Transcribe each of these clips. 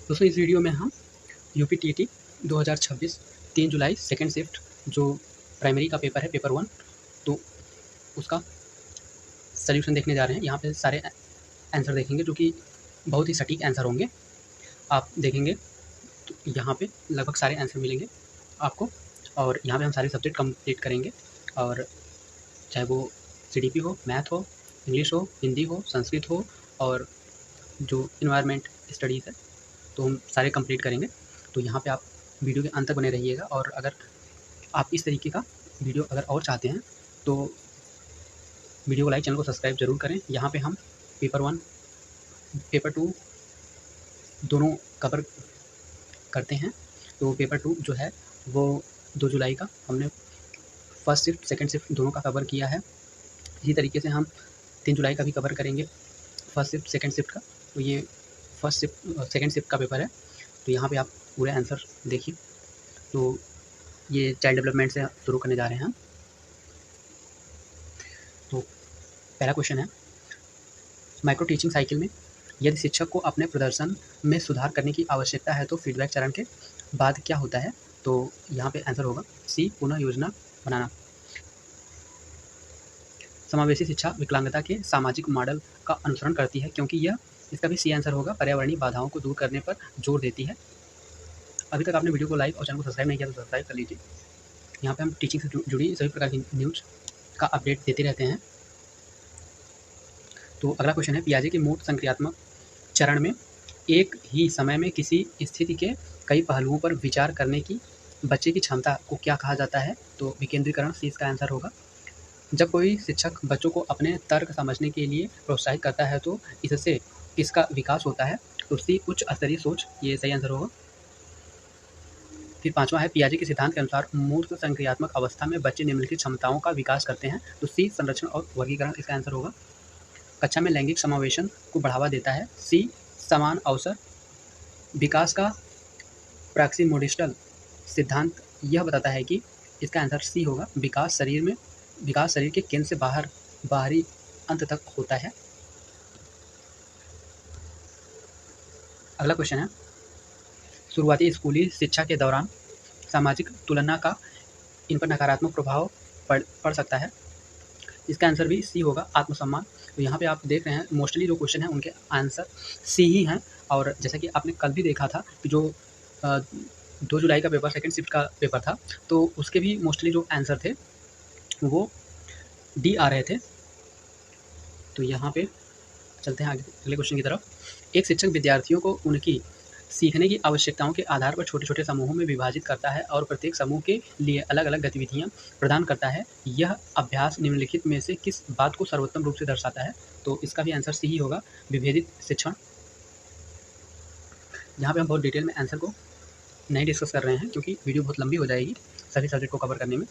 दोस्तों इस वीडियो में हम यूपीटीटी 2026 3 जुलाई सेकंड शिफ्ट जो प्राइमरी का पेपर है पेपर 1 तो उसका सल्यूशन देखने जा रहे हैं। यहाँ पे सारे आंसर देखेंगे जो कि बहुत ही सटीक आंसर होंगे। आप देखेंगे तो यहाँ पे लगभग सारे आंसर मिलेंगे आपको, और यहाँ पे हम सारे सब्जेक्ट कंप्लीट करेंगे, और चाहे वो सीडीपी हो, मैथ हो, इंग्लिश हो, हिंदी हो, संस्कृत हो, और जो इन्वायरमेंट स्टडीज़ है तो हम सारे कंप्लीट करेंगे। तो यहाँ पे आप वीडियो के अंत तक बने रहिएगा, और अगर आप इस तरीके का वीडियो अगर और चाहते हैं तो वीडियो को लाइक, चैनल को सब्सक्राइब जरूर करें। यहाँ पे हम पेपर 1 पेपर 2 दोनों कवर करते हैं। तो पेपर 2 जो है वो 2 जुलाई का हमने फर्स्ट शिफ्ट सेकंड शिफ्ट दोनों का कवर किया है। इसी तरीके से हम 3 जुलाई का भी कवर करेंगे, फर्स्ट शिफ्ट सेकंड शिफ्ट का। तो ये फर्स्ट शिफ्ट सेकंड शिफ्ट का पेपर है। तो यहाँ पे आप पूरे आंसर देखिए। तो ये चाइल्ड डेवलपमेंट से शुरू करने जा रहे हैं हम। तो पहला क्वेश्चन है, माइक्रो टीचिंग साइकिल में यदि शिक्षक को अपने प्रदर्शन में सुधार करने की आवश्यकता है तो फीडबैक चरण के बाद क्या होता है? तो यहाँ पे आंसर होगा सी, पुनः योजना बनाना। समावेशी शिक्षा विकलांगता के सामाजिक मॉडल का अनुसरण करती है क्योंकि यह, इसका भी सी आंसर होगा, पर्यावरणीय बाधाओं को दूर करने पर जोर देती है। अभी तक आपने वीडियो को लाइक और चैनल को सब्सक्राइब नहीं किया तो सब्सक्राइब कर लीजिए। यहाँ पे हम टीचिंग से जुड़ी सभी प्रकार की न्यूज़ का अपडेट देते रहते हैं। तो अगला क्वेश्चन है, पियाजे के मूर्त संक्रियात्मक चरण में एक ही समय में किसी स्थिति के कई पहलुओं पर विचार करने की बच्चे की क्षमता को क्या कहा जाता है? तो विकेंद्रीकरण सी इसका आंसर होगा। जब कोई शिक्षक बच्चों को अपने तर्क समझने के लिए प्रोत्साहित करता है तो इससे किसका विकास होता है? तो सी, उच्च स्तरीय सोच, ये सही आंसर होगा। फिर पांचवा है, पियाजे के सिद्धांत के अनुसार मूर्त संक्रियात्मक अवस्था में बच्चे निम्नलिखित क्षमताओं का विकास करते हैं। तो सी, संरक्षण और वर्गीकरण, इसका आंसर होगा। कक्षा में लैंगिक समावेशन को बढ़ावा देता है। सी, समान अवसर। विकास का प्रैक्सिमोडिस्टल सिद्धांत यह बताता है कि, इसका आंसर सी होगा, विकास शरीर के केंद्र से बाहरी अंत तक होता है। अगला क्वेश्चन है, शुरुआती स्कूली शिक्षा के दौरान सामाजिक तुलना का इन पर नकारात्मक प्रभाव पड़ सकता है। इसका आंसर भी सी होगा, आत्मसम्मान। तो यहाँ पे आप देख रहे हैं मोस्टली जो क्वेश्चन है उनके आंसर सी ही हैं। और जैसा कि आपने कल भी देखा था कि जो 2 जुलाई का पेपर सेकंड शिफ्ट का पेपर था तो उसके भी मोस्टली जो आंसर थे वो डी आ रहे थे। तो यहाँ पे चलते हैं आगे अगले क्वेश्चन की तरफ। एक शिक्षक विद्यार्थियों को उनकी सीखने की आवश्यकताओं के आधार पर छोटे छोटे समूहों में विभाजित करता है और प्रत्येक समूह के लिए अलग अलग गतिविधियां प्रदान करता है। यह अभ्यास निम्नलिखित में से किस बात को सर्वोत्तम रूप से दर्शाता है? तो इसका भी आंसर सी ही होगा, विभेदित शिक्षण। यहाँ पे हम बहुत डिटेल में आंसर को नहीं डिस्कस कर रहे हैं क्योंकि वीडियो बहुत लंबी हो जाएगी सभी सब्जेक्ट को कवर करने में।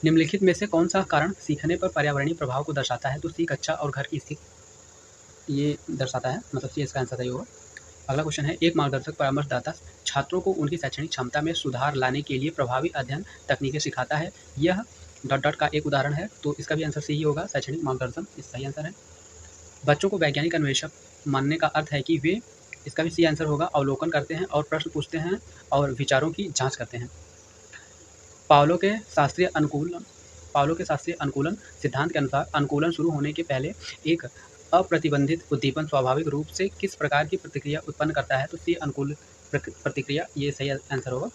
निम्नलिखित में से कौन सा कारण सीखने पर पर्यावरणीय प्रभाव को दर्शाता है? तो सी, कक्षा और घर की स्थिति ये दर्शाता है, मतलब सी इसका आंसर सही होगा। अगला क्वेश्चन है, एक मार्गदर्शक परामर्शदाता छात्रों को उनकी शैक्षणिक क्षमता में सुधार लाने के लिए प्रभावी अध्ययन तकनीकें सिखाता है। यह ... का एक उदाहरण है। तो इसका भी आंसर सही होगा, शैक्षणिक मार्गदर्शन इस सही आंसर है। बच्चों को वैज्ञानिक अन्वेषक मानने का अर्थ है कि वे, इसका भी सी आंसर होगा, अवलोकन करते हैं और प्रश्न पूछते हैं और विचारों की जांच करते हैं। पावलो के शास्त्रीय अनुकूलन सिद्धांत के अनुसार अनुकूलन शुरू होने के पहले एक अप्रतिबंधित उद्दीपन स्वाभाविक रूप से किस प्रकार की प्रतिक्रिया उत्पन्न करता है? तो सी, अनुकूल प्रतिक्रिया, ये सही आंसर होगा।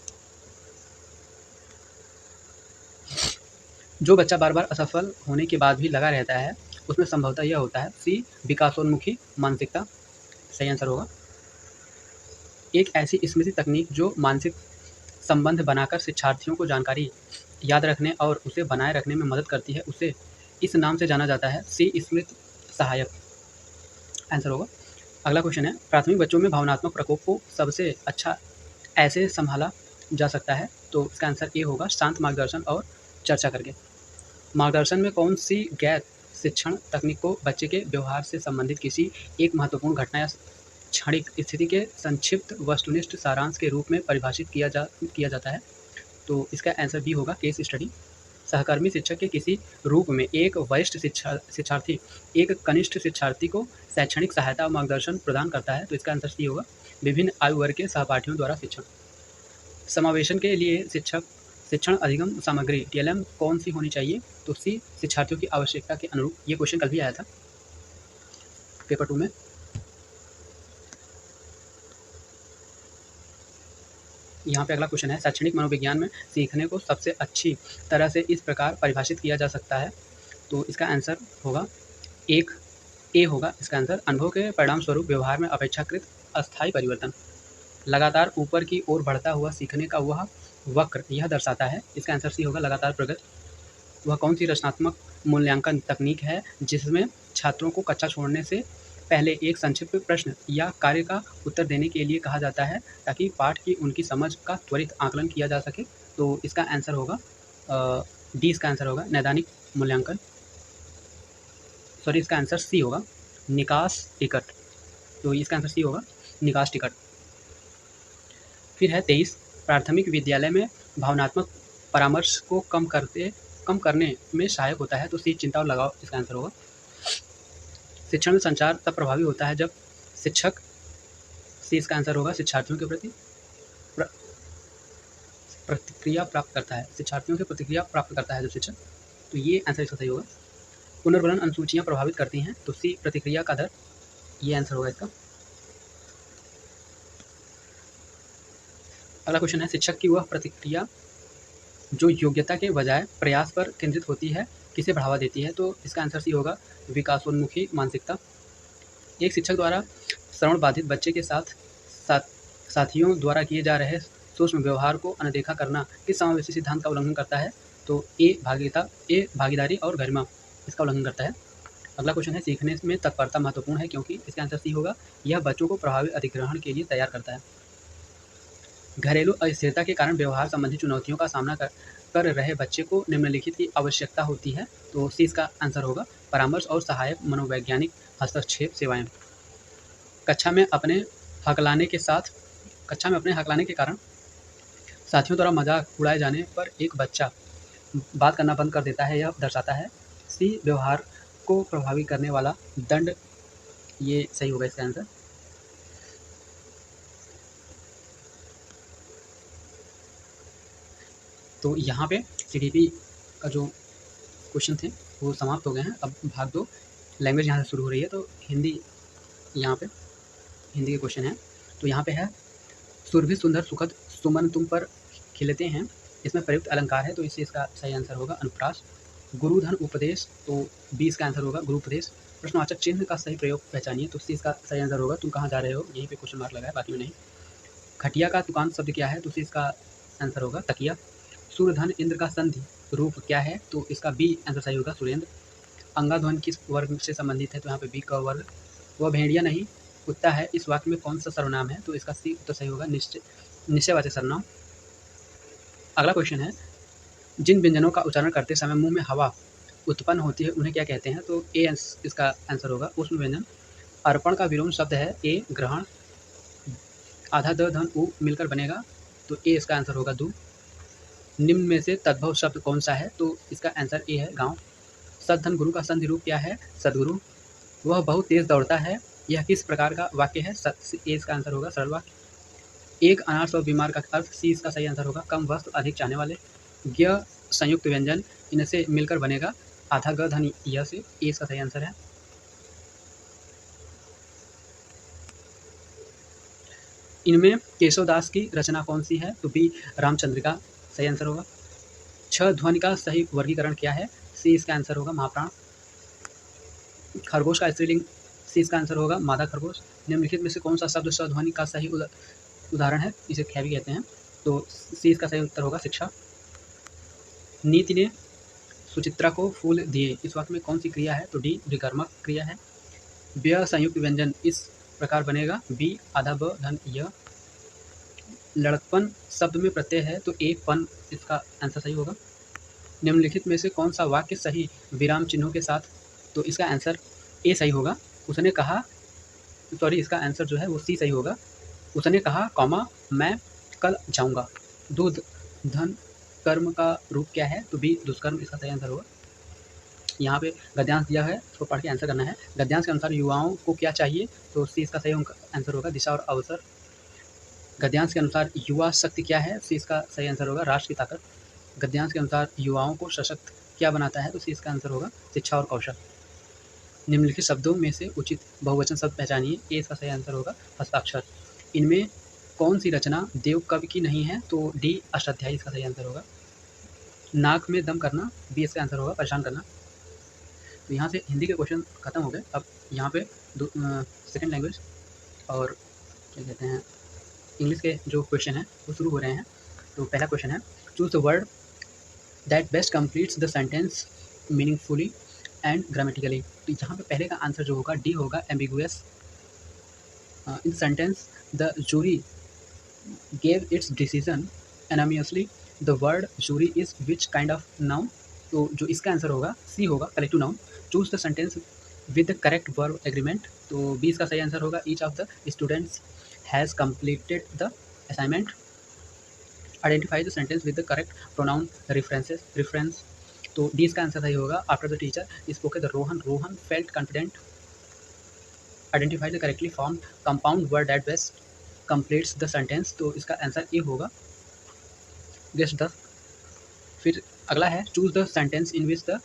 जो बच्चा बार बार असफल होने के बाद भी लगा रहता है उसमें संभवतः यह होता है। सी, विकासोन्मुखी मानसिकता, सही आंसर होगा। एक ऐसी स्मृति तकनीक जो मानसिक संबंध बनाकर शिक्षार्थियों को जानकारी याद रखने और उसे बनाए रखने में मदद करती है, उसे इस नाम से जाना जाता है। सी, स्मृति सहायक, आंसर होगा। अगला क्वेश्चन है, प्राथमिक बच्चों में भावनात्मक प्रकोप को सबसे अच्छा ऐसे संभाला जा सकता है? तो इसका आंसर ए होगा, शांत मार्गदर्शन और चर्चा करके। मार्गदर्शन में कौन सी गैर शिक्षण तकनीक को बच्चे के व्यवहार से संबंधित किसी एक महत्वपूर्ण घटना या क्षणिक स्थिति के संक्षिप्त वस्तुनिष्ठ सारांश के रूप में परिभाषित किया जाता है? तो इसका आंसर बी होगा, केस स्टडी। सहकर्मी शिक्षक के किसी रूप में एक वरिष्ठ शिक्षार्थी एक कनिष्ठ शिक्षार्थी को शैक्षणिक सहायता और मार्गदर्शन प्रदान करता है, तो इसका आंसर सी होगा। विभिन्न आयु वर्ग के सहपाठियों द्वारा शिक्षण। समावेशन के लिए शिक्षण अधिगम सामग्री TLM कौन सी होनी चाहिए, तो सी शिक्षार्थियों की आवश्यकता के अनुरूप। ये क्वेश्चन कल भी आया था पेपर 2 में। यहाँ पे अगला क्वेश्चन है, शैक्षणिक मनोविज्ञान में सीखने को सबसे अच्छी तरह से इस प्रकार परिभाषित किया जा सकता है, तो इसका आंसर होगा एक ए होगा इसका आंसर। अनुभव के परिणाम स्वरूप व्यवहार में अपेक्षाकृत अस्थायी परिवर्तन। लगातार ऊपर की ओर बढ़ता हुआ सीखने का वह वक्र यह दर्शाता है, इसका आंसर सी होगा लगातार प्रगति। वह कौन सी रचनात्मक मूल्यांकन तकनीक है जिसमें छात्रों को कक्षा छोड़ने से पहले एक संक्षिप्त प्रश्न या कार्य का उत्तर देने के लिए कहा जाता है ताकि पाठ की उनकी समझ का त्वरित आकलन किया जा सके, तो इसका आंसर होगा डी। इसका आंसर होगा नैदानिक मूल्यांकन, सॉरी इसका आंसर सी होगा निकास टिकट, तो इसका आंसर सी होगा निकास टिकट। फिर है 23, प्राथमिक विद्यालय में भावनात्मक परामर्श को कम करने में सहायक होता है, तो सी चिंता और लगाव इसका आंसर होगा। शिक्षण में संचार तब प्रभावी होता है जब शिक्षक, सी इसका आंसर होगा शिक्षार्थियों के प्रति प्रतिक्रिया प्राप्त करता है, शिक्षार्थियों की प्रतिक्रिया प्राप्त करता है जो शिक्षक, तो ये आंसर इसका सही होगा। पुनर्वलन अनुसूचियां प्रभावित करती हैं, तो सी प्रतिक्रिया का दर, ये आंसर होगा इसका। अगला क्वेश्चन है, शिक्षक की वह प्रतिक्रिया जो योग्यता के बजाय प्रयास पर केंद्रित होती है किसे बढ़ावा देती है, तो इसका आंसर सी होगा विकासोन्मुखी मानसिकता। एक शिक्षक द्वारा श्रवण बाधित बच्चे के साथियों द्वारा किए जा रहे सूक्ष्म व्यवहार को अनदेखा करना किस समावेशी सिद्धांत का उल्लंघन करता है, तो ए भागीदारी और गरिमा इसका उल्लंघन करता है। अगला क्वेश्चन है, सीखने में तत्परता महत्वपूर्ण है क्योंकि, इसका आंसर सी होगा यह बच्चों को प्रभावी अधिग्रहण के लिए तैयार करता है। घरेलू अस्थिरता के कारण व्यवहार संबंधी चुनौतियों का सामना कर रहे बच्चे को निम्नलिखित की आवश्यकता होती है, तो सी इसका आंसर होगा परामर्श और सहायक मनोवैज्ञानिक हस्तक्षेप सेवाएं। कक्षा में अपने हकलाने के कारण साथियों द्वारा मजाक उड़ाए जाने पर एक बच्चा बात करना बंद कर देता है, यह दर्शाता है सी व्यवहार को प्रभावी करने वाला दंड, ये सही होगा इसका आंसर। तो यहाँ पे CDP का जो क्वेश्चन थे वो समाप्त हो गए हैं। अब भाग 2 लैंग्वेज यहाँ से शुरू हो रही है, तो हिंदी, यहाँ पे हिंदी के क्वेश्चन है। तो यहाँ पे है, सुरभि सुंदर सुखद सुमन तुम पर खिलते हैं, इसमें प्रयुक्त अलंकार है, तो इससे इसका सही आंसर होगा अनुप्रास। गुरुधन उपदेश, तो बी इसका आंसर होगा गुरुपदेश। प्रश्नवाचक चिन्ह का सही प्रयोग पहचानिए, तो सी इसका सही आंसर होगा तुम कहाँ जा रहे हो, यहीं पे क्वेश्चन मार्क लगा है, बाकी में नहीं। खटिया का तुकांत शब्द क्या है, तो सी इसका आंसर होगा तकिया। सूर्यधन इंद्र का संधि रूप क्या है, तो इसका बी आंसर सही होगा सुरेंद्र। अंगाध्वन किस वर्ग से संबंधित है, तो यहाँ पे बी का वर्ग। वह भेड़िया नहीं कुत्ता है, इस वाक्य में कौन सा सर्वनाम है, तो इसका सी उत्तर सही होगा निश्चयवाचक सर्वनाम। अगला क्वेश्चन है, जिन व्यंजनों का उच्चारण करते समय मुंह में हवा उत्पन्न होती है उन्हें क्या कहते हैं, तो ए इसका आंसर होगा ऊष्म व्यंजन। अर्पण का विलोम शब्द है ए ग्रहण, आधा द धन उ मिलकर बनेगा, तो ए इसका आंसर होगा दू। निम्न में से तद्भव शब्द कौन सा है, तो इसका आंसर ए है गांव। सद्धन गुरु का संधि रूप क्या है, सदगुरु। वह बहुत तेज दौड़ता है, यह किस प्रकार का वाक्य है, ए इसका आंसर होगा सरल वाक्य। एक अनार सौ बीमार का अर्थ, सी इसका सही आंसर होगा कम वस्त्र अधिक चाहने वाले। ज्ञ संयुक्त व्यंजन इनसे मिलकर बनेगा आधा ग धन य से, ए इसका सही आंसर है। इनमें केशवदास की रचना कौन सी है, तो बी रामचंद्रिका सही आंसर होगा। छह ध्वनि का सही वर्गीकरण क्या है, सी इसका आंसर होगा महाप्राण। खरगोश का स्त्रीलिंग, सी इसका आंसर होगा मादा खरगोश। निम्नलिखित में से कौन सा शब्द सध्वनि का सही उदाहरण है, इसे ख्या भी कहते हैं, तो सी इसका सही उत्तर होगा शिक्षा। नीति ने सुचित्रा को फूल दिए, इस वाक्य में कौन सी क्रिया है, तो डी विकर्मक क्रिया है। व्यय संयुक्त व्यंजन इस प्रकार बनेगा बी आधा ब धन य। लड़कपन शब्द में प्रत्यय है, तो ए पन इसका आंसर सही होगा। निम्नलिखित में से कौन सा वाक्य सही विराम चिन्हों के साथ, तो इसका आंसर ए सही होगा। उसने कहा, सॉरी इसका आंसर जो है वो सी सही होगा। उसने कहा कॉमा मैं कल जाऊंगा। दूध धन कर्म का रूप क्या है, तो बी दुष्कर्म इसका सही आंसर होगा। यहाँ पे गद्यांश दिया है, उसको पढ़ के आंसर करना है। गद्यांश के अनुसार युवाओं को क्या चाहिए, तो सी इसका सही आंसर होगा, दिशा और अवसर। गद्यांश के अनुसार युवा शक्ति क्या है, सी इसका सही आंसर होगा, राष्ट्र की ताकत। गद्यांश के अनुसार युवाओं को सशक्त क्या बनाता है, तो सी इसका आंसर होगा, शिक्षा और कौशल। निम्नलिखित शब्दों में से उचित बहुवचन शब्द पहचानिए, ए इसका सही आंसर होगा, हस्ताक्षर। इनमें कौन सी रचना देव कवि की नहीं है, तो डी अष्टाध्यायी इसका सही आंसर होगा। नाक में दम करना, बी इसका आंसर होगा, परेशान करना। तो यहाँ से हिंदी के क्वेश्चन खत्म हो गए। अब यहाँ पे सेकेंड लैंग्वेज और क्या कहते हैं इंग्लिश के जो क्वेश्चन हैं वो शुरू हो रहे हैं। तो पहला क्वेश्चन है, choose the word that best completes the sentence meaningfully and grammatically. तो यहाँ पे पहले का आंसर जो होगा डी होगा, ambiguous. In sentence the jury gave its decision unanimously, the word jury is which kind of noun. तो जो इसका आंसर होगा सी होगा, collective noun. Choose the sentence with the correct verb agreement, तो B इसका सही answer होगा, each of the students has completed the assignment. Identify the sentence with the correct pronoun reference, तो डी इसका answer सही होगा, after the teacher स्पोके the Rohan felt confident. Identify the correctly form compound word that best completes the sentence, तो इसका answer A होगा, guest the. फिर अगला है, choose the sentence in which the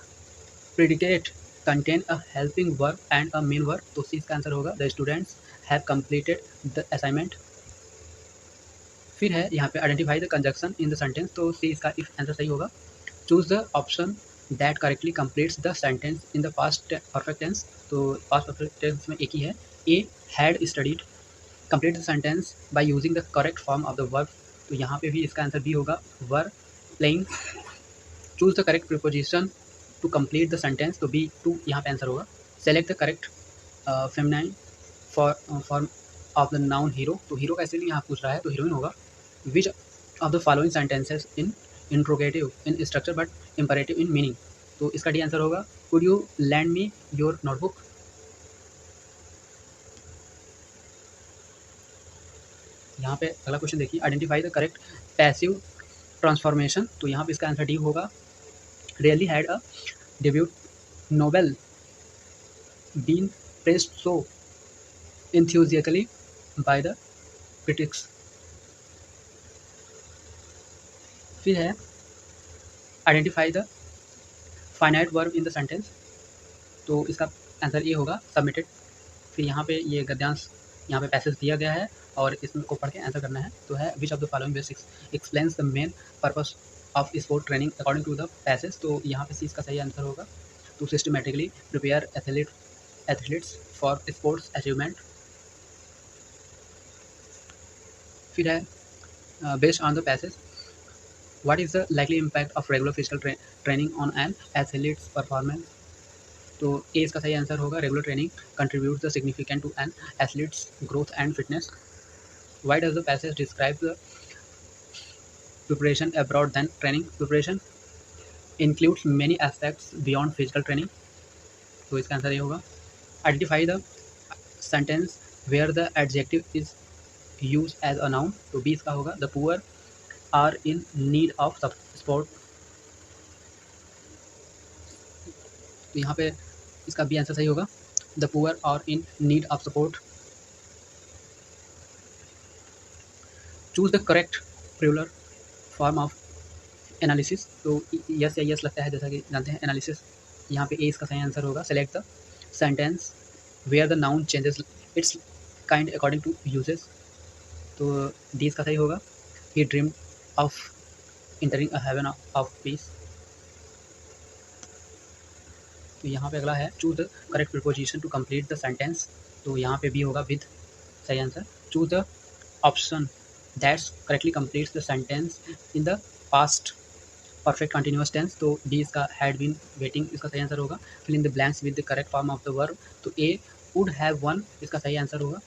predicate contain a helping verb and a main verb, तो C इसका answer होगा, the students have completed the assignment. फिर है यहाँ पे identify the conjunction in the sentence, तो सी इसका आंसर सही होगा। Choose the option that correctly completes the sentence in the past perfect tense, तो पास्ट परफेक्ट टेंस में एक ही है, A had studied. Complete the sentence by using the correct form of the verb, तो यहाँ पे भी इसका आंसर बी होगा, were playing. Choose the correct preposition to complete the sentence, तो बी टू यहाँ पे आंसर होगा। Select the correct feminine form of the noun hero, तो हीरो का इसलिए यहाँ पूछ रहा है, तो हीरोइन होगा। Which of the following sentences in interrogative in structure but imperative in meaning, तो इसका डी आंसर होगा, could you lend me your notebook. यहाँ पे अगला क्वेश्चन देखिए, identify the correct passive transformation, तो यहाँ पे इसका आंसर डी होगा, really had a debut novel been praised so enthusiastically by the critics। फिर है identify the finite verb in the sentence, तो इसका आंसर ये होगा, सबमिटेड। फिर यहाँ पे ये गद्यांश यहाँ पे पैसेज दिया गया है और इसको पढ़ के आंसर करना है, तो है which of the following basics explains the main purpose of sport training according to the passage, तो यहाँ पे सी इसका सही आंसर होगा, to systematically prepare athletes for sports achievement. फिर है based on the passage what is the likely impact of regular physical training on an athlete's performance, तो A इसका सही आंसर होगा, regular training contributes the significant to an athlete's growth and fitness. Why does the passage describe the preparation abroad than training, preparation includes many aspects beyond physical training, तो इसका answer ये होगा। Identify the sentence where the adjective is use as a noun, तो B इसका होगा, the poor are in need of support, तो यहाँ पे इसका बी आंसर सही होगा, the poor are in need of support. Choose the correct plural form of analysis, तो यस या यस लगता है, जैसा कि जानते हैं एनालिसिस, यहाँ पे ए इसका सही आंसर होगा। Select the sentence where the noun changes its kind according to uses, तो डी इसका सही होगा, he dreamed of entering a haven of peace. तो यहाँ पे अगला है, choose the correct preposition to complete the sentence, तो यहाँ पे बी होगा, विद सही answer. Choose the option that's correctly completes the sentence in the past perfect continuous tense, तो डी इसका हैड बीन वेटिंग इसका सही आंसर होगा। Fill in the blanks with the correct form of the verb, तो A would have one इसका सही answer होगा।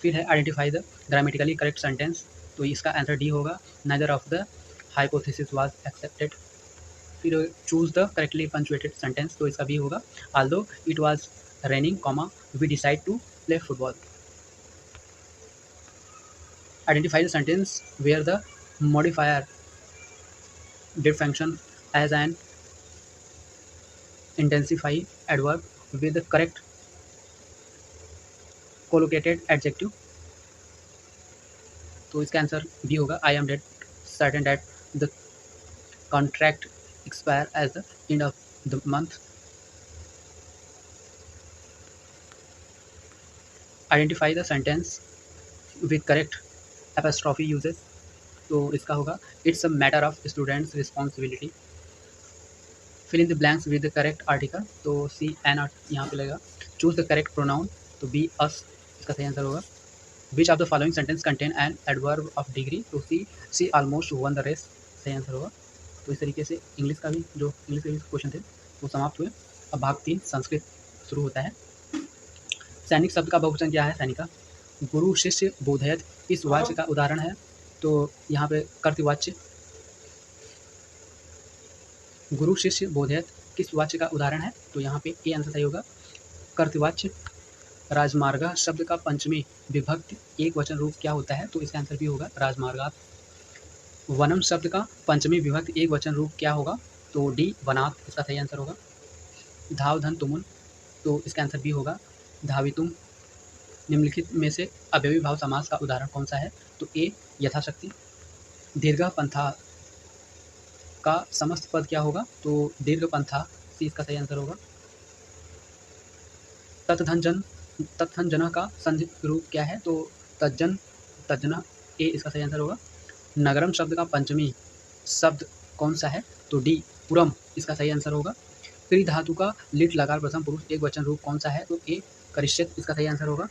फिर है identify the grammatically correct sentence, तो इसका आंसर डी होगा, neither of the hypothesis was accepted. फिर choose the correctly punctuated sentence, तो इसका बी होगा, although it was raining comma we decide to play football. Identify the sentence where the modifier did function as an intensify adverb with the correct collocated adjective। तो इसका answer B होगा। I am that certain that the contract expire at the end of the month. Identify the sentence with correct apostrophe uses. तो इसका होगा it's a matter of students responsibility. Fill in the blanks with the correct article. तो C an यहाँ पे लगेगा। Choose the correct pronoun. तो B us इसका सही आंसर होगा। Which of the following sentence contain an adverb of degree. तो सी almost won the rest सही आंसर होगा। तो इस तरीके से इंग्लिश का भी जो इंग्लिश के भी क्वेश्चन थे वो समाप्त हुए। अब भाग 3 संस्कृत शुरू होता है। सैनिक शब्द का बहुवचन क्या है? सैनिका। गुरु शिष्य बोधयत इस वाक्य का उदाहरण है। तो यहाँ पे कर्तृवाच्य गुरु शिष्य बोधयत किस वाक्य का उदाहरण है? तो यहाँ पे ए आंसर सही होगा, कर्तृवाच्य। राजमार्ग शब्द का पंचमी विभक्ति एक वचन रूप क्या होता है? तो इसका आंसर भी होगा राजमार्गात। वनम शब्द का पंचमी विभक्ति एक वचन रूप क्या होगा? तो डी वनात इसका सही आंसर होगा। धाव धन तुमुन। तो इसका आंसर भी होगा धावितुम। निम्नलिखित में से अव्ययी भाव समास का उदाहरण कौन सा है? तो ए यथाशक्ति। दीर्घ पंथा का समस्त पद क्या होगा? तो दीर्घ पंथा सी इसका सही आंसर होगा। तत्धन जन का संधि रूप क्या है? तो तज्जन तज्जना ए इसका सही आंसर होगा। नगरम शब्द का पंचमी शब्द कौन सा है? तो डी पुरम इसका सही आंसर होगा। क्री धातु का लिट लकार प्रथम पुरुष एक वचन रूप कौन सा है? तो ए करिष्यत इसका सही आंसर होगा।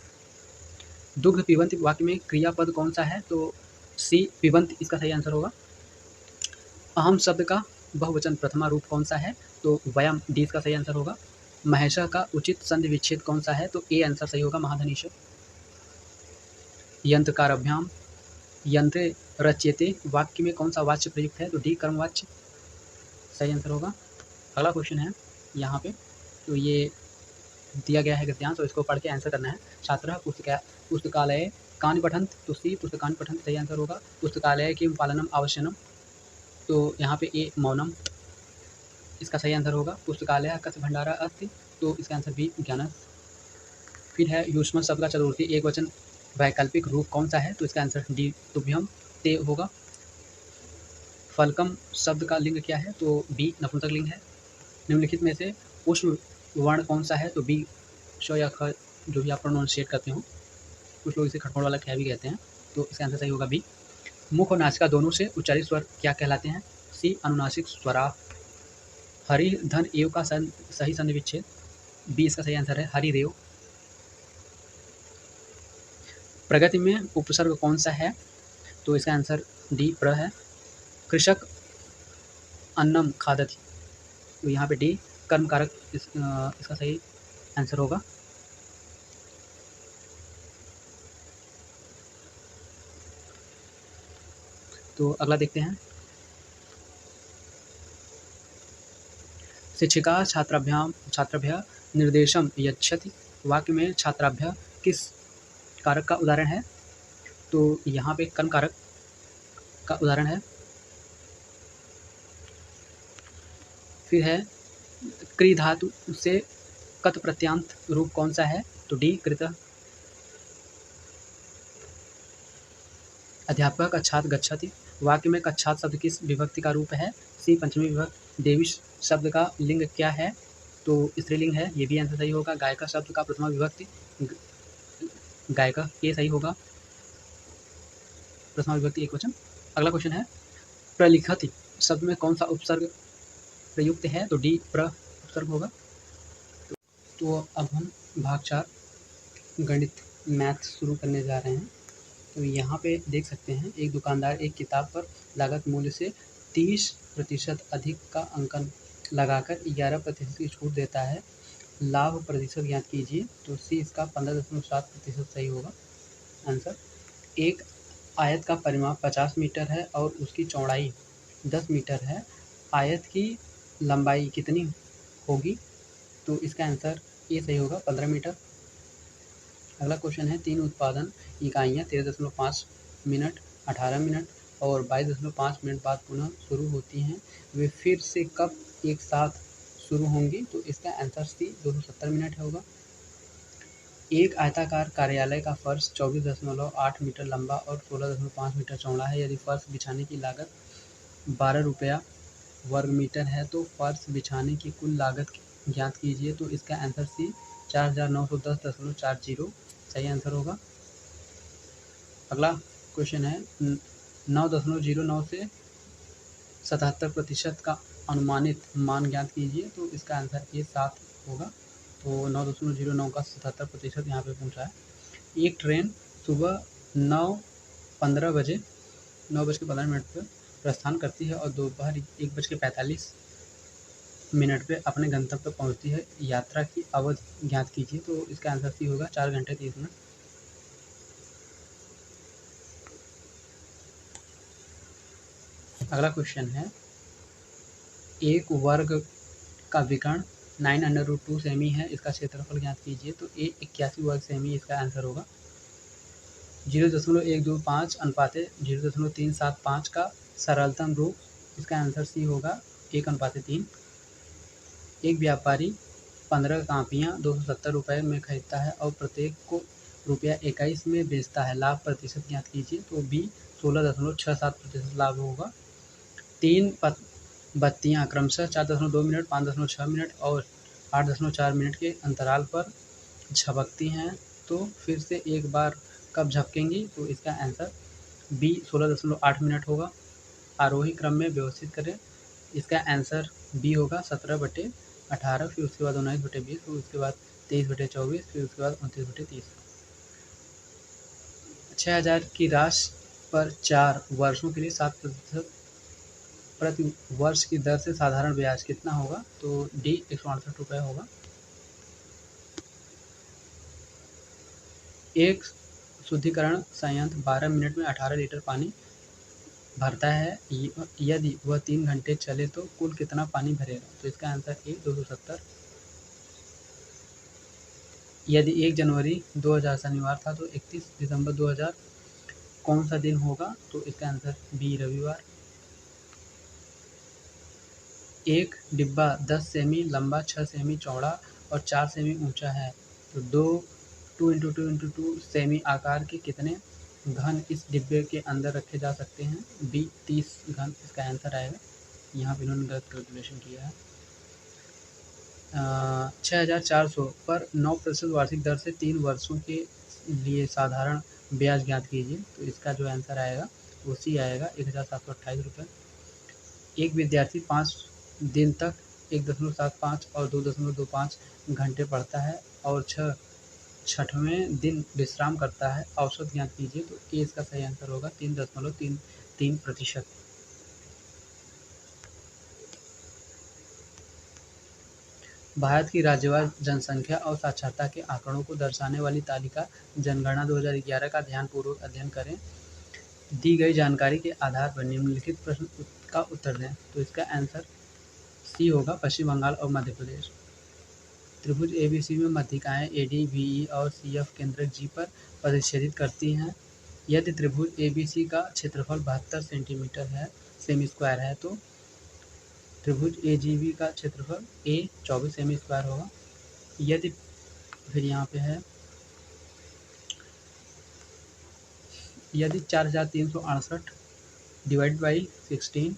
दुग्ध पिबंत वाक्य में क्रियापद कौन सा है? तो सी पिबंत इसका सही आंसर होगा। अहम शब्द का बहुवचन प्रथमा रूप कौन सा है? तो वयम डी इसका सही आंसर होगा। महेश का उचित संधि विच्छेद कौन सा है? तो ए आंसर सही होगा महाधनीश। यंत्रकारभ्याम यंत्र रच्यते वाक्य में कौन सा वाच्य प्रयुक्त है? तो डी कर्मवाच्य सही आंसर होगा। अगला क्वेश्चन है यहाँ पे, तो ये दिया गया है गद्यांश, तो इसको पढ़ के आंसर करना है। छात्र पुस्तकालय कानि पठंत। तो सी पुस्तकानि पठंत सही आंसर होगा। पुस्तकालय किम पालनम आवश्यनम। तो यहाँ पे ए मौनम इसका सही आंसर होगा। पुस्तकालय कस्य भंडारा अस्ति। तो इसका आंसर भी ज्ञानस। फिर है युष्म शब्द का चतुर्थी एक वचन वैकल्पिक रूप कौन सा है? तो इसका आंसर डी तुभ्यम ते होगा। फलकम शब्द का लिंग क्या है? तो बी नपुंसक लिंग है। निम्नलिखित में से उष्म वर्ण कौन सा है? तो बी श या ख जो भी आप प्रोनाउंसिएट करते हो, कुछ लोग इसे खटमड़ वाला ख्या भी कहते हैं। तो इसका आंसर सही होगा बी। मुख और नासिका दोनों से उच्चारित स्वर क्या कहलाते हैं? सी अनुनासिक स्वरा। हरि धन एव का सही संधि विच्छेद बी इसका सही आंसर है हरि रेव। प्रगति में उपसर्ग कौन सा है? तो इसका आंसर डी प्र है। कृषक अन्नम खादति। तो यहाँ पे डी कर्म कारक इसका सही आंसर होगा। तो अगला देखते हैं। शिक्षिका छात्राभ्य निर्देशम यच्छति वाक्य में छात्राभ्य किस कारक का उदाहरण है? तो यहाँ पे कर्म कारक का उदाहरण है। फिर है क्री धातु से कत प्रत्यांत रूप कौन सा है? तो डी कृत। अध्यापक कक्षात गच्छति वाक्य में कक्षात शब्द किस विभक्ति का रूप है? सी पंचमी विभक्ति। देवी शब्द का लिंग क्या है? तो स्त्रीलिंग है, ये भी आंसर सही होगा। गायिका शब्द का प्रथमा विभक्ति गायिका, ये सही होगा। प्रथमा विभक्ति एक वचन। अगला क्वेश्चन है प्रलिखति शब्द में कौन सा उपसर्ग प्रयुक्त है? तो डी प्र उपसर्ग होगा। तो अब हम भाग 4 गणित मैथ शुरू करने जा रहे हैं। तो यहाँ पे देख सकते हैं एक दुकानदार एक किताब पर लागत मूल्य से 30% अधिक का अंकन लगाकर 11% की छूट देता है। लाभ प्रतिशत ज्ञात कीजिए। तो सी इसका 15.7% सही होगा आंसर। एक आयत का परिमाप 50 मीटर है और उसकी चौड़ाई 10 मीटर है। आयत की लंबाई कितनी होगी? तो इसका आंसर ये सही होगा 15 मीटर। अगला क्वेश्चन है 3 उत्पादन इकाइयाँ 13.5 मिनट, 18 मिनट, और 22.5 मिनट बाद पुनः शुरू होती हैं, वे फिर से कब एक साथ शुरू होंगी? तो इसका आंसर सी 270 मिनट होगा। एक आयताकार कार्यालय का फर्श 24.8 मीटर लंबा और 16.5 मीटर चौड़ा है। यदि फर्श बिछाने की लागत 12 रुपया वर्ग मीटर है तो फर्श बिछाने की कुल लागत ज्ञात कीजिए। तो इसका आंसर सी 4910.40 सही आंसर होगा। अगला क्वेश्चन है 9.09 से 77% का अनुमानित मान ज्ञात कीजिए। तो इसका आंसर ए 7 होगा। तो 9.09 का 77% यहाँ पे पूछा है। एक ट्रेन सुबह 9:15 बजे 9:15 पर प्रस्थान करती है और दोपहर 1:45 पे अपने गंतव्य पर पहुँचती है। यात्रा की अवधि ज्ञात कीजिए। तो इसका आंसर सी होगा 4 घंटे 30 मिनट। अगला क्वेश्चन है एक वर्ग का विकर्ण 9√2 सेमी है, इसका क्षेत्रफल ज्ञात कीजिए। तो ए 81 वर्ग सेमी इसका आंसर होगा। 0.125 अनुपाते 0.375 का सरलतम रूप, इसका आंसर सी होगा 1:3। एक व्यापारी 15 कापियाँ 270 रुपये में खरीदता है और प्रत्येक को ₹21 में बेचता है। लाभ प्रतिशत ज्ञात कीजिए। तो बी 16.67% लाभ होगा। 3 बत्तियाँ क्रमशः 4.2 मिनट, 5.6 मिनट और 8.4 मिनट के अंतराल पर झपकती हैं, तो फिर से एक बार कब झपकेंगी? तो इसका आंसर बी 16.8 मिनट होगा। आरोही क्रम में व्यवस्थित करें। इसका आंसर बी होगा 17/18, फिर उसके बाद 19/20, फिर उसके बाद 23/24, फिर उसके बाद 29/30। 6000 की राशि पर 4 वर्षों के लिए 7% प्रति वर्ष की दर से साधारण ब्याज कितना होगा? तो डी 168 रुपये होगा। एक शुद्धिकरण संयंत्र 12 मिनट में 18 लीटर पानी भरता है। यदि वह 3 घंटे चले तो कुल कितना पानी भरेगा? तो इसका आंसर ए 270। यदि 1 जनवरी 2000 शनिवार था तो 31 दिसंबर 2000 कौन सा दिन होगा? तो इसका आंसर बी रविवार। एक डिब्बा 10 सेमी लंबा, 6 सेमी चौड़ा और 4 सेमी ऊंचा है, तो 2x2x2 सेमी आकार के कितने घन इस डिब्बे के अंदर रखे जा सकते हैं? बी 30 घन इसका आंसर आएगा। यहाँ पे इन्होंने गलत कैलकुलेशन किया है। 6400 पर 9% वार्षिक दर से 3 वर्षों के लिए साधारण ब्याज ज्ञात कीजिए। तो इसका जो आंसर आएगा वो सी आएगा 1728 रुपये। एक विद्यार्थी 5 दिन तक 1.75 और 2.25 घंटे पढ़ता है और 6वें दिन विश्राम करता है, औसत ज्ञात कीजिए। तो ए इसका सही आंसर होगा 3.33%। भारत की राज्यवार जनसंख्या और साक्षरता के आंकड़ों को दर्शाने वाली तालिका जनगणना 2011 का ध्यानपूर्वक अध्ययन करें। दी गई जानकारी के आधार पर निम्नलिखित प्रश्न का उत्तर दें। तो इसका आंसर सी होगा पश्चिम बंगाल और मध्य प्रदेश। त्रिभुज एबीसी में मध्यिकाएं एडी, बीई और सीएफ केंद्रक जी पर प्रतिच्छेदित करती हैं। यदि त्रिभुज एबीसी का क्षेत्रफल 72 सेंटीमीटर है सेमी स्क्वायर है तो त्रिभुज एजीबी का क्षेत्रफल ए 24 सेमी स्क्वायर होगा। यदि फिर यहाँ पे है यदि 4368 डिवाइड बाई 16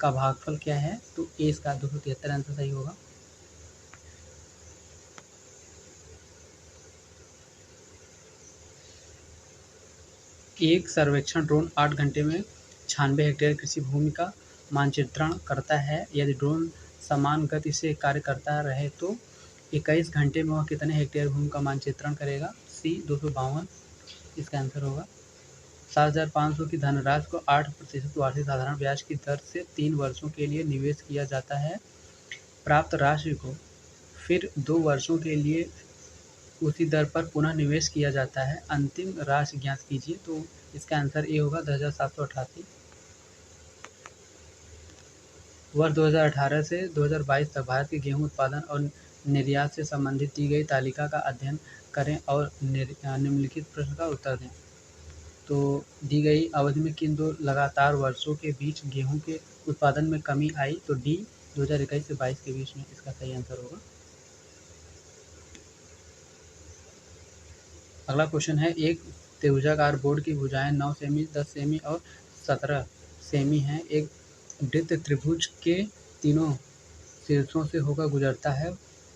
का भागफल क्या है? तो ए इसका 273 आंसर सही होगा। एक सर्वेक्षण ड्रोन 8 घंटे में 96 हेक्टेयर कृषि भूमि का मानचित्रण करता है। यदि ड्रोन समान गति से कार्य करता रहे तो 21 घंटे में वह कितने हेक्टेयर भूमि का मानचित्रण करेगा? सी 252 इसका आंसर होगा। 7500 की धनराशि को 8% वार्षिक साधारण ब्याज की दर से 3 वर्षों के लिए निवेश किया जाता है। प्राप्त राशि को फिर 2 वर्षों के लिए उसी दर पर पुनः निवेश किया जाता है। अंतिम राशि ज्ञात कीजिए। तो इसका आंसर ए होगा 10,788। वर्ष 2018 से 2022 तक भारत के गेहूं उत्पादन और निर्यात से संबंधित दी गई तालिका का अध्ययन करें और निम्नलिखित प्रश्न का उत्तर दें। तो दी गई अवधि में किन 2 लगातार वर्षों के बीच गेहूँ के उत्पादन में कमी आई? तो डी 2021 से 22 के बीच में इसका सही आंसर होगा। अगला क्वेश्चन है, एक त्रिभुजाकार बोर्ड की भुजाएं 9 सेमी, 10 सेमी और 17 सेमी हैं। एक वृत्त त्रिभुज के तीनों शीर्षों से होकर गुजरता है।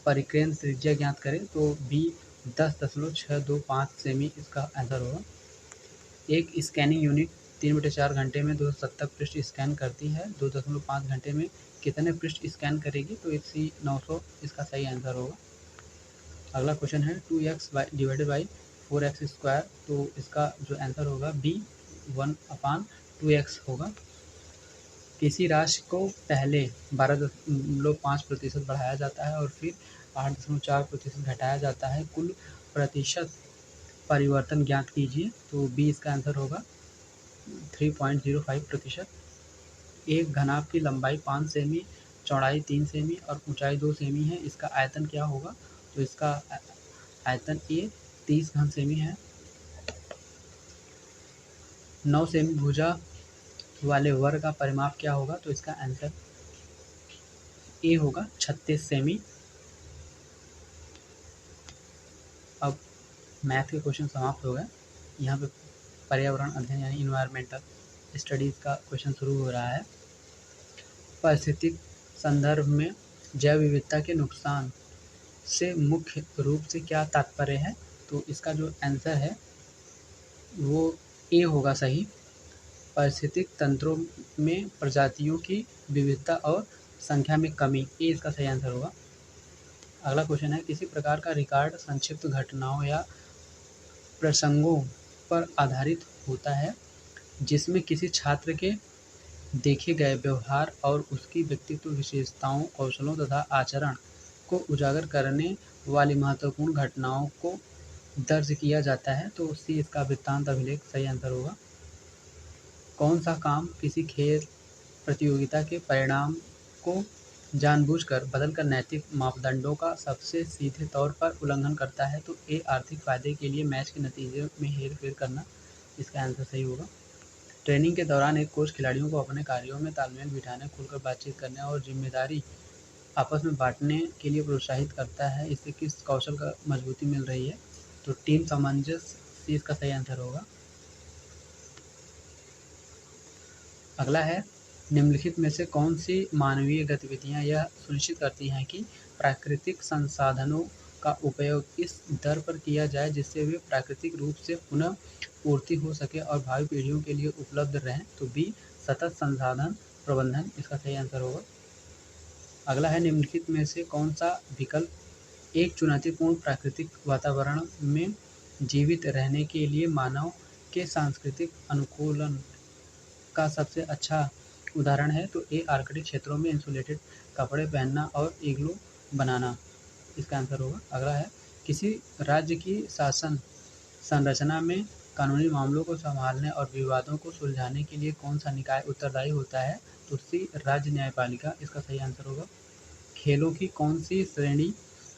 परिकेंद्र त्रिज्या ज्ञात करें। तो बी 10.625 सेमी इसका आंसर होगा। एक स्कैनिंग यूनिट 3/4 घंटे में 270 पृष्ठ स्कैन करती है। 2.5 घंटे में कितने पृष्ठ स्कैन करेगी? तो इसी 900 इसका सही आंसर होगा। अगला क्वेश्चन है 2x डिवाइडेड बाई 4x²। तो इसका जो आंसर होगा बी 1/2x होगा। किसी राशि को पहले 12.5% बढ़ाया जाता है और फिर 8.4% घटाया जाता है। कुल प्रतिशत परिवर्तन ज्ञात कीजिए। तो बी इसका आंसर होगा 3.05%। एक घनाभ की लंबाई 5 सेमी, चौड़ाई 3 सेमी और ऊंचाई 2 सेमी है। इसका आयतन क्या होगा? तो इसका आयतन ए 30 घन सेमी है। 9 सेमी भुजा वाले वर्ग का परिमाप क्या होगा? तो इसका आंसर ए होगा 36 सेमी। अब मैथ के क्वेश्चन समाप्त हो गए। यहाँ पे पर्यावरण अध्ययन यानी इन्वायरमेंटल स्टडीज़ का क्वेश्चन शुरू हो रहा है। पारिस्थितिक संदर्भ में जैव विविधता के नुकसान से मुख्य रूप से क्या तात्पर्य है? तो इसका जो आंसर है वो ए होगा सही। पारिस्थितिक तंत्रों में प्रजातियों की विविधता और संख्या में कमी, ए इसका सही आंसर होगा। अगला क्वेश्चन है, किसी प्रकार का रिकॉर्ड संक्षिप्त घटनाओं या प्रसंगों पर आधारित होता है जिसमें किसी छात्र के देखे गए व्यवहार और उसकी व्यक्तित्व विशेषताओं, कौशलों तथा आचरण को उजागर करने वाली महत्वपूर्ण घटनाओं को दर्ज किया जाता है। तो सी इसका वृत्तांत अभिलेख सही आंसर होगा। कौन सा काम किसी खेल प्रतियोगिता के परिणाम को जानबूझकर बदलकर नैतिक मापदंडों का सबसे सीधे तौर पर उल्लंघन करता है? तो ए आर्थिक फायदे के लिए मैच के नतीजे में हेरफेर करना, इसका आंसर सही होगा। ट्रेनिंग के दौरान एक कोच खिलाड़ियों को अपने कार्यों में तालमेल बिठाने, खुलकर बातचीत करने और जिम्मेदारी आपस में बांटने के लिए प्रोत्साहित करता है। इससे किस कौशल का मजबूती मिल रही है? तो टीम सामंजस्य, सी इसका सही आंसर होगा। अगला है, निम्नलिखित में से कौन सी मानवीय गतिविधियां यह सुनिश्चित करती हैं कि प्राकृतिक संसाधनों का उपयोग इस दर पर किया जाए जिससे वे प्राकृतिक रूप से पुनः पूर्ति हो सके और भावी पीढ़ियों के लिए उपलब्ध रहें? तो बी सतत संसाधन प्रबंधन, इसका सही आंसर होगा। अगला है, निम्नलिखित में से कौन सा विकल्प एक चुनौतीपूर्ण प्राकृतिक वातावरण में जीवित रहने के लिए मानव के सांस्कृतिक अनुकूलन का सबसे अच्छा उदाहरण है? तो ए आर्कटिक क्षेत्रों में इंसुलेटेड कपड़े पहनना और इग्लू बनाना, इसका आंसर होगा। अगला है, किसी राज्य की शासन संरचना में कानूनी मामलों को संभालने और विवादों को सुलझाने के लिए कौन सा निकाय उत्तरदायी होता है? तो सी राज्य न्यायपालिका, इसका सही आंसर होगा। खेलों की कौन सी श्रेणी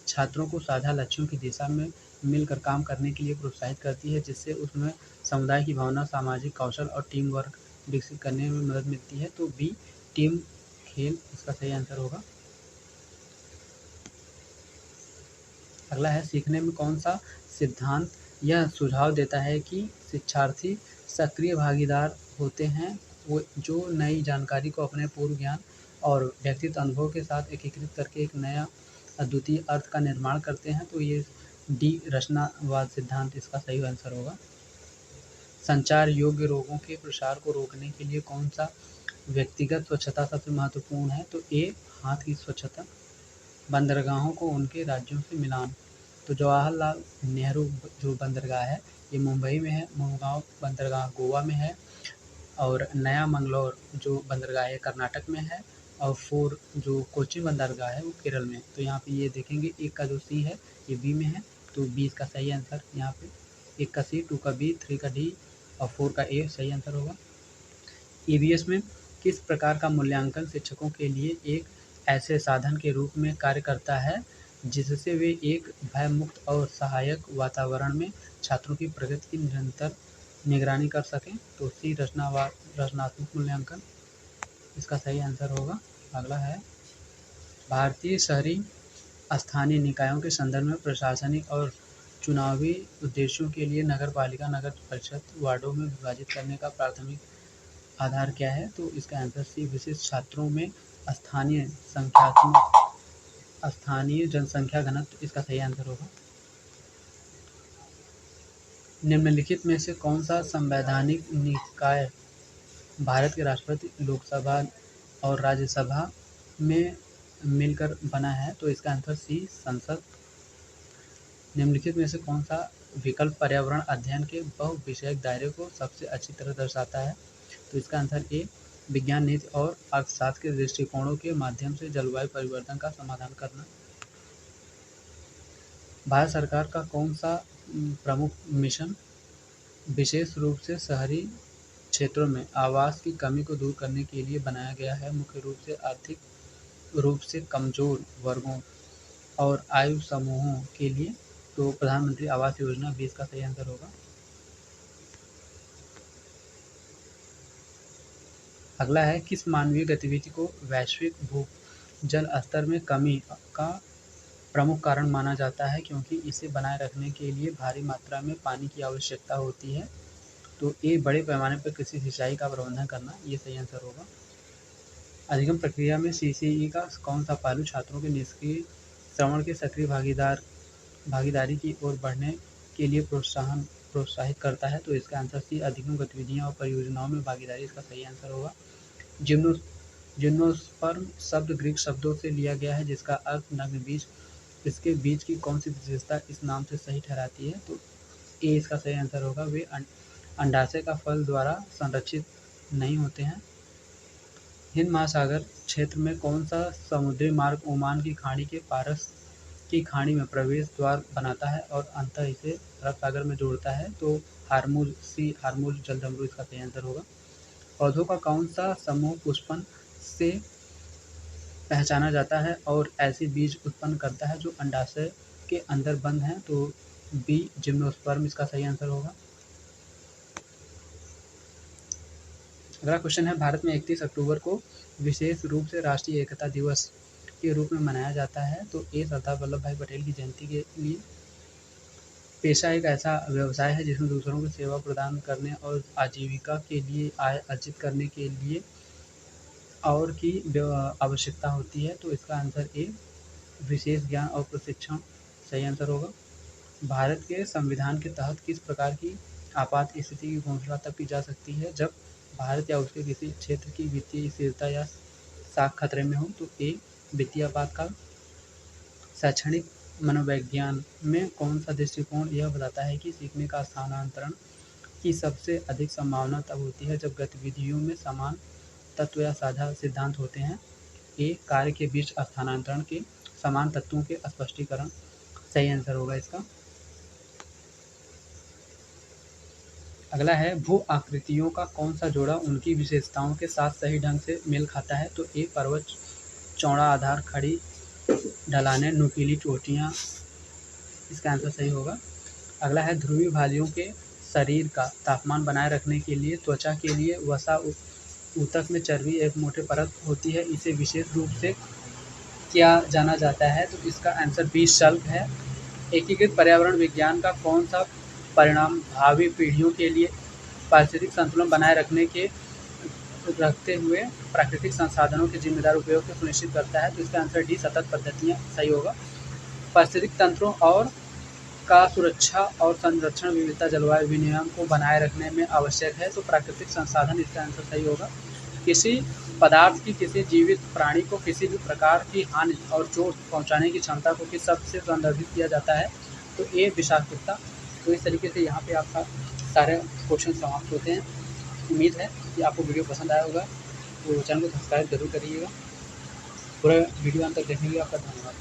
छात्रों को साझा लक्ष्यों की दिशा में मिलकर काम करने के लिए प्रोत्साहित करती है जिससे उसमें समुदाय की भावना, सामाजिक कौशल और टीम वर्क विकसित करने में मदद मिलती है? तो बी टीम खेल, इसका सही आंसर होगा। अगला है, सीखने में कौन सा सिद्धांत यह सुझाव देता है कि शिक्षार्थी सक्रिय भागीदार होते हैं वो जो नई जानकारी को अपने पूर्व ज्ञान और व्यक्तिगत अनुभव के साथ एकीकृत करके एक नया अद्वितीय अर्थ का निर्माण करते हैं? तो ये डी रचनावाद सिद्धांत, इसका सही आंसर होगा। संचार योग्य रोगों के प्रसार को रोकने के लिए कौन सा व्यक्तिगत स्वच्छता सबसे महत्वपूर्ण है? तो ए हाथ की स्वच्छता। बंदरगाहों को उनके राज्यों से मिलान, तो जवाहरलाल नेहरू जो बंदरगाह है ये मुंबई में है, मुरगांव बंदरगाह गोवा में है और नया मंगलोर जो बंदरगाह है कर्नाटक में है और 4 जो कोच्चि बंदरगाह है वो केरल में। तो यहाँ पे ये देखेंगे एक का जो सी है ये बी में है, तो बी इसका सही आंसर। यहाँ पे 1 का सी, 2 का बी, 3 का डी और 4 का ए सही आंसर होगा। ईवीएस में किस प्रकार का मूल्यांकन शिक्षकों के लिए एक ऐसे साधन के रूप में कार्य करता है जिससे वे एक भयमुक्त और सहायक वातावरण में छात्रों की प्रगति की निरंतर निगरानी कर सकें। तो सी रचनात्मक मूल्यांकन इसका सही आंसर होगा। अगला है भारतीय शहरी स्थानीय निकायों के संदर्भ में प्रशासनिक और चुनावी उद्देश्यों के लिए नगरपालिका नगर परिषद वार्डों में विभाजित करने का प्राथमिक आधार क्या है? तो इसका आंसर सी विशिष्ट क्षेत्रों में स्थानीय जनसंख्या घनत्व इसका सही आंसर होगा। निम्नलिखित में से कौन सा संवैधानिक निकाय भारत के राष्ट्रपति, लोकसभा और राज्यसभा में मिलकर बना है? तो इसका आंसर सी संसद। निम्नलिखित में से कौन सा विकल्प पर्यावरण अध्ययन के बहुविषयक दायरे को सबसे अच्छी तरह दर्शाता है? तो इसका आंसर ए विज्ञान नीति और अर्थशास्त्र के दृष्टिकोणों के माध्यम से जलवायु परिवर्तन का समाधान करना। भारत सरकार का कौन सा प्रमुख मिशन विशेष रूप से शहरी क्षेत्रों में आवास की कमी को दूर करने के लिए बनाया गया है? मुख्य रूप से आर्थिक रूप से कमजोर वर्गों और आयु समूहों के लिए। तो प्रधानमंत्री आवास योजना 20 का सही आंसर होगा। अगला है किस मानवीय गतिविधि को वैश्विक भूजल स्तर में कमी का प्रमुख कारण माना जाता है क्योंकि इसे बनाए रखने के लिए भारी मात्रा में पानी की आवश्यकता होती है? तो ए बड़े पैमाने पर कृषि सिंचाई का प्रबंधन करना, ये सही आंसर होगा। अधिगम प्रक्रिया में सीसीई का कौन सा पहलू छात्रों के निष्क्रिय श्रवण के सक्रिय भागीदारी की ओर बढ़ने के लिए प्रोत्साहित करता है? तो इसका आंसर सी अधिगम गतिविधियां और परियोजनाओं में भागीदारी इसका सही आंसर होगा। जिम्नोस्पर्म शब्द ग्रीक शब्दों से लिया गया है जिसका अर्थ नग्न बीज। इसके बीज की कौन सी विशेषता इस नाम से सही ठहराती है? तो ए इसका सही आंसर होगा। वे अंडाशय का फल द्वारा संरक्षित नहीं होते हैं। हिंद महासागर क्षेत्र में कौन सा समुद्री मार्ग ओमान की खाड़ी के पारस की खाड़ी में प्रवेश द्वार बनाता है और अंततः इसे अरब सागर में जोड़ता है? तो हार्मुज जलदम्बु इसका सही आंसर होगा। पौधों का कौन सा समूह पुष्पन से पहचाना जाता है और ऐसे बीज उत्पन्न करता है जो अंडाशय के अंदर बंद हैं? तो बी जिम्नोस्पर्म इसका सही आंसर होगा। अगला क्वेश्चन है भारत में 31 अक्टूबर को विशेष रूप से राष्ट्रीय एकता दिवस के रूप में मनाया जाता है? तो ए सरदार वल्लभ भाई पटेल की जयंती के लिए। पेशा एक ऐसा व्यवसाय है जिसमें दूसरों को सेवा प्रदान करने और आजीविका के लिए आय अर्जित करने के लिए और की आवश्यकता होती है? तो इसका आंसर ए विशेष ज्ञान और प्रशिक्षण सही आंसर होगा। भारत के संविधान के तहत किस प्रकार की आपात स्थिति की घोषणा तब की जा सकती है जब भारत या उसके किसी क्षेत्र की वित्तीय स्थिरता या साख खतरे में हो? तो ए वित्तीय आपातकाल। शैक्षणिक मनोविज्ञान में कौन सा दृष्टिकोण यह बताता है कि सीखने का स्थानांतरण की सबसे अधिक संभावना तब होती है जब गतिविधियों में समान तत्व या साझा सिद्धांत होते हैं? ए कार्य के बीच स्थानांतरण के समान तत्वों के स्पष्टीकरण सही आंसर होगा इसका। अगला है भू आकृतियों का कौन सा जोड़ा उनकी विशेषताओं के साथ सही ढंग से मेल खाता है? तो ए पर्वत चौड़ा आधार, खड़ी ढलानें, नुकीली चोटियाँ इसका आंसर सही होगा। अगला है ध्रुवीय भालुओं के शरीर का तापमान बनाए रखने के लिए त्वचा के लिए वसा ऊतक में चर्बी एक मोटे परत होती है, इसे विशेष रूप से क्या जाना जाता है? तो इसका आंसर बी शल्क है। एकीकृत पर्यावरण विज्ञान का कौन सा परिणाम भावी पीढ़ियों के लिए पारिस्थितिक संतुलन बनाए रखते हुए प्राकृतिक संसाधनों के जिम्मेदार उपयोग को सुनिश्चित करता है? तो इसका आंसर डी सतत पद्धतियाँ सही होगा। पारिस्थितिक तंत्रों और का सुरक्षा और संरक्षण विविधता जलवायु विनियमन को बनाए रखने में आवश्यक है, तो प्राकृतिक संसाधन इसका आंसर सही होगा। किसी पदार्थ की किसी जीवित प्राणी को किसी भी प्रकार की हानि और चोट पहुंचाने की क्षमता को किस शब्द से संदर्भित किया जाता है? तो ए विषाक्तता। तो इस तरीके से यहाँ पे आपका सारे क्वेश्चन समाप्त होते हैं। उम्मीद है कि आपको वीडियो पसंद आया होगा, तो चैनल को सब्सक्राइब जरूर करिएगा। पूरा वीडियो अंत तक देखने के लिए आपका धन्यवाद।